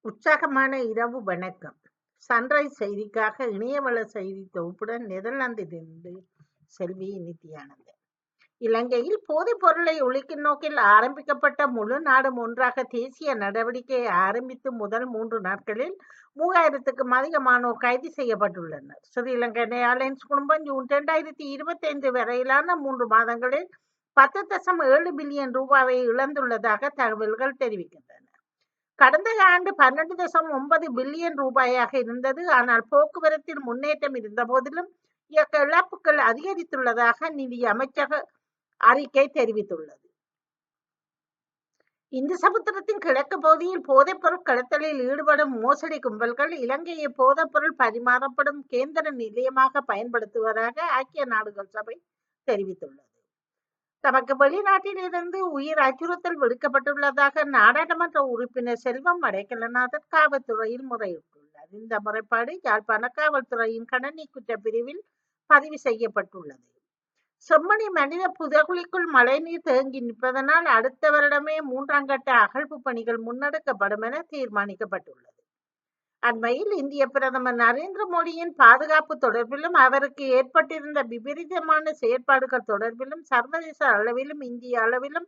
உற்சாகமான இரவு வணக்கம். சன்ரைஸ் செய்திக்காக இணையவள செய்தி தொகுப்புடன் நெதர்லாந்திலிருந்து செல்வி நித்யானந்தன். இலங்கையில் போதைப் பொருளை ஒழிக்கும் நோக்கில் ஆரம்பிக்கப்பட்ட முழு நாடும் ஒன்றாக தேசிய நடவடிக்கையை ஆரம்பித்து முதல் 3 நாட்களில் 3000க்கும் அதிகமானோர் கைது செய்யப்பட்டுள்ளனர். ஸ்ரீலங்கா ஏர்லைன்ஸ் குடும்பம் ஜூன் 2025 வரையிலான 3 மாதங்களில் 10.7 பில்லியன் ரூபாவை இழந்துள்ளதாக தகவல்கள் தெரிவிக்கின்றன. கடந்த ஆண்டு 12.9 பில்லியன் ரூபாயாக இருந்தது. ஆனால் போக்குவரத்தில் முன்னேற்றம் இருந்த போதிலும் இயக்க இழப்புகள் அதிகரித்துள்ளதாக நிதி அமைச்சக அறிக்கை தெரிவித்துள்ளது. இந்து சமுத்திரத்தின் கிழக்கு பகுதியில் போதைப்பொருள் கடத்தலில் ஈடுபடும் மோசடி கும்பல்கள் இலங்கையை போதைப்பொருள் பரிமாறப்படும் கேந்திர நிலையமாக பயன்படுத்துவதாக ஐக்கிய நாடுகள் சபை தெரிவித்துள்ளது. தமக்கு வெளிநாட்டில் இருந்து உயிர் அச்சுறுத்தல் விடுக்கப்பட்டுள்ளதாக நாடாளுமன்ற உறுப்பினர் செல்வம் அடைக்கலநாதன் காவல்துறையில் முறையிட்டுள்ளார். இந்த முறைப்பாடு யாழ்ப்பாண காவல்துறையின் கணனி குற்ற பிரிவில் பதிவு செய்யப்பட்டுள்ளது. செம்மணி மனித புதகுழிக்குள் மழைநீர் தேங்கி நிற்பதனால் அடுத்த வருடமே 3ஆம் கட்ட அகழ்வு பணிகள் முன்னெடுக்கப்படும் என தீர்மானிக்கப்பட்டுள்ளது. அண்மையில் இந்திய பிரதமர் நரேந்திர மோடியின் பாதுகாப்பு தொடர்பிலும் அவருக்கு ஏற்பட்டிருந்த விபரீதமான செயற்பாடுகள் தொடர்பிலும் சர்வதேச அளவிலும் இந்திய அளவிலும்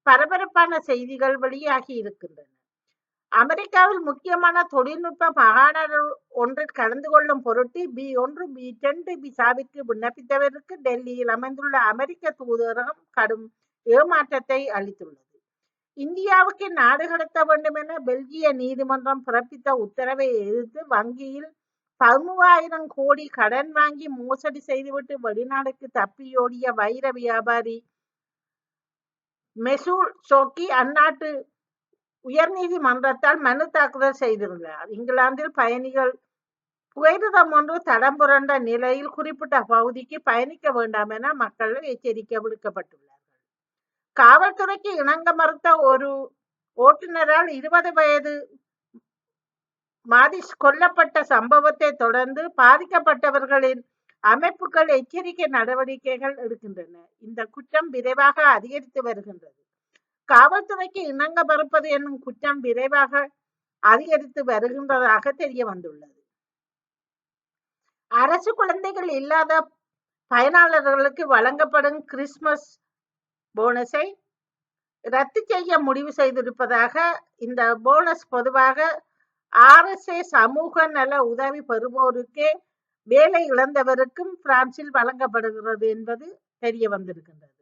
பரபரப்பான செய்திகள் வெளியாகி இருக்கின்றன. அமெரிக்காவில் முக்கியமான தொழில்நுட்ப மாநாடு ஒன்றில் கலந்து கொள்ளும் பொருட்டு B1 B2 விசாவிற்கு விண்ணப்பித்தவருக்கு டெல்லியில் அமைந்துள்ள அமெரிக்க தூதரகம் கடும் ஏமாற்றத்தை அளித்துள்ளது. இந்தியாவுக்கு நாடு கடத்த வேண்டும் என பெல்ஜிய நீதிமன்றம் பிறப்பித்த உத்தரவை எதிர்த்து வங்கியில் 13,000 கோடி கடன் வாங்கி மோசடி செய்துவிட்டு வெளிநாடுக்கு தப்பியோடிய வைர வியாபாரி மெசூல் சோக்கி அந்நாட்டு உயர்நீதிமன்றத்தால் மனு தாக்குதல் செய்திருந்தார். இங்கிலாந்தில் பயணிகள் புகையிரதம் ஒன்று தடம் புரண்ட நிலையில் குறிப்பிட்ட பகுதிக்கு பயணிக்க வேண்டாம் என மக்கள் எச்சரிக்கை விடுக்கப்பட்டுள்ளார்கள். காவல்துறைக்கு இணங்க மறுத்த ஒரு ஓட்டுநரால் 20 வயது மாதிஷ் கொல்லப்பட்ட சம்பவத்தை தொடர்ந்து பாதிக்கப்பட்டவர்களின் அமைப்புகள் எச்சரிக்கை நடவடிக்கைகள் எடுக்கின்றன. இந்த குற்றம் விரைவாக அதிகரித்து வருகின்றது. காவல்துறைக்கு இணங்க மறுப்பது என்னும் குற்றம் விரைவாக அதிகரித்து வருகின்றதாக தெரிய வந்துள்ளது. அரசு குழந்தைகள் இல்லாத பயனாளர்களுக்கு வழங்கப்படும் கிறிஸ்துமஸ் போனஸை ரத்து செய்ய முடிவு செய்திருப்பதாக. இந்த போனஸ் பொதுவாக RSA சமூக நல உதவி பெறுவோருக்கே வேலை இழந்தவருக்கும் பிரான்சில் வழங்கப்படுகிறது என்பது தெரிய வந்திருக்கின்றது.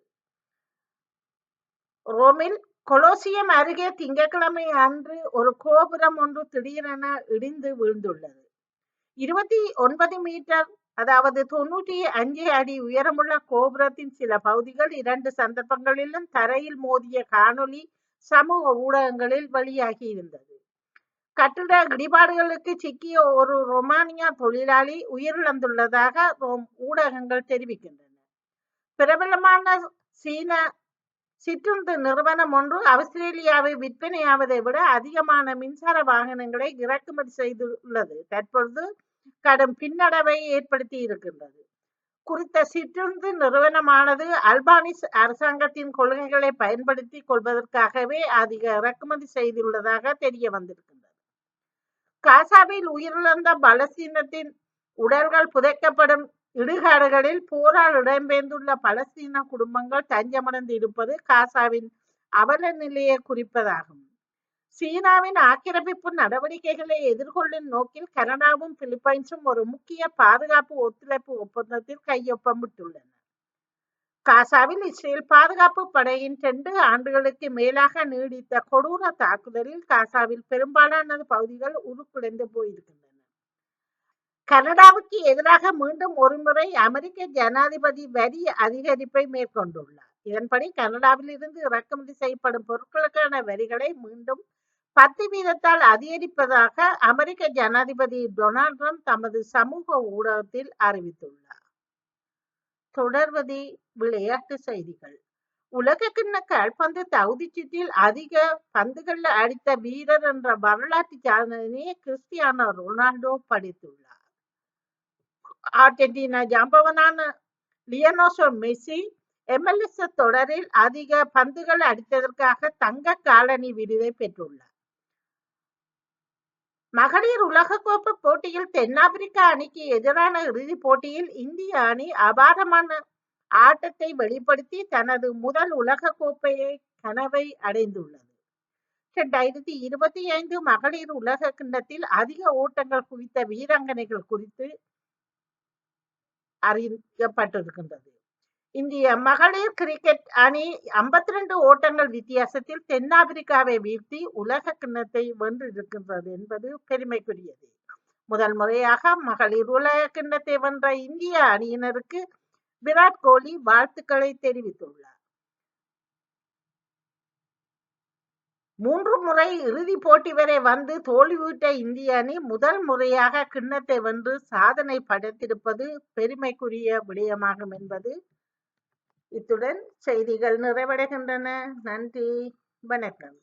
ரோமில் கொலோசியம் அருகே திங்கட்கிழமை அன்று ஒரு கோபுரம் ஒன்று திடீரென இடிந்து வீழ்ந்துள்ளது. 29 மீட்டர் அதாவது 95 அடி உயரமுள்ள கோபுரத்தின் சில பகுதிகள் 2 சந்தர்ப்பங்களிலும் தரையில் மோதிய காணொளி சமூக ஊடகங்களில் வெளியாகி இருந்தது. கட்டிட இடிபாடுகளுக்கு சிக்கிய ஒரு ரொமானிய தொழிலாளி உயிரிழந்துள்ளதாக ரோம் ஊடகங்கள் தெரிவிக்கின்றன. பிரபலமான சீன சிற்றுந்து நிறுவனம் ஒன்று ஆஸ்திரேலியாவை விற்பனையாவதை விட அதிகமான மின்சார வாகனங்களை இறக்குமதி செய்துள்ளது தற்பொழுது கடும் பின்னடைவை ஏற்படுத்தி இருக்கின்றது. குறித்த சிற்றுந்து நிறுவனமானது அல்பானிஸ் அரசாங்கத்தின் கொள்கைகளை பயன்படுத்தி கொள்வதற்காகவே அதிக இறக்குமதி செய்துள்ளதாக தெரிய வந்திருக்கின்றது. காசாவில் உயிரிழந்த பலஸ்தீனத்தின் உடல்கள் புதைக்கப்படும் இடுகாடுகளில் போரால் இடம்பெயர்ந்துள்ள பலஸ்தீன குடும்பங்கள் தஞ்சமடைந்து இருப்பது காசாவின் அவல நிலையை குறிப்பதாகும். சீனாவின் ஆக்கிரமிப்பு நடவடிக்கைகளை எதிர்கொள்ளும் நோக்கில் கனடாவும் பிலிப்பைன்ஸும் ஒரு முக்கிய பாதுகாப்பு ஒத்துழைப்பு ஒப்பந்தத்தில் கையொப்பமிட்டுள்ளன. காசாவில் இஸ்ரேல் பாதுகாப்பு படையின் 2 ஆண்டுகளுக்கு மேலாக நீடித்த கொடூர தாக்குதலில் காசாவில் பெரும்பாலான பகுதிகள் உருக்குலைந்து போயிருக்கின்றன. கனடாவுக்கு எதிராக மீண்டும் ஒருமுறை அமெரிக்க ஜனாதிபதி வரி அதிகரிப்பை மேற்கொண்டுள்ளார். இதன்படி கனடாவில் இருந்து இறக்குமதி செய்யப்படும் பொருட்களுக்கான வரிகளை மீண்டும் 10% அதிகரிப்பதாக அமெரிக்க ஜனாதிபதி டொனால்ட் ட்ரம்ப் தமது சமூக ஊடகத்தில் அறிவித்துள்ளார். தொடர்வது விளையாட்டு செய்திகள். உலகக்கிண்ண கால்பந்து தகுதிச் சுற்றில் அதிக பந்துகள் அடித்த வீரர் என்ற வரலாற்று சாதனையை கிறிஸ்டியானோ ரொனால்டோ படைத்துள்ளார். அர்ஜென்டினா ஜாம்பவனான லியோனல் மெஸ்ஸி MLS தொடரில் அதிக பந்துகள் அடித்ததற்காக தங்க காலணி விருதை பெற்றுள்ளார். மகளிர் உலகக்கோப்பை போட்டியில் தென்னாப்பிரிக்கா அணிக்கு எதிரான இறுதிப் போட்டியில் இந்திய அணி அபாரமான ஆட்டத்தை வெளிப்படுத்தி தனது முதல் உலகக்கோப்பையை கனவை அடைந்துள்ளது. 2025 மகளிர் உலக கிண்ணத்தில் அதிக ஓட்டங்கள் குவித்த வீராங்கனைகள் குறித்து அறியப்பட்டிருக்கின்றது. இந்திய மகளிர் கிரிக்கெட் அணி 52 ஓட்டங்கள் வித்தியாசத்தில் தென்னாப்பிரிக்காவை வீழ்த்தி உலக கிண்ணத்தை வென்றிருக்கின்றது என்பது பெருமைக்குரியது. முதல் முறையாக மகளிர் உலக கிண்ணத்தை வென்ற இந்திய அணியினருக்கு விராட் கோலி வாழ்த்துக்களை தெரிவித்துள்ளார். 3 முறை இறுதிப் போட்டி வரை வந்து தோல்வியுற்ற இந்திய அணி முதல் முறையாக கிண்ணத்தை வென்று சாதனை படைத்திருப்பது பெருமைக்குரிய விடயமாகும் என்பது இத்துடன் செய்திகள் நிறைவடைகின்றன. நன்றி, வணக்கம்.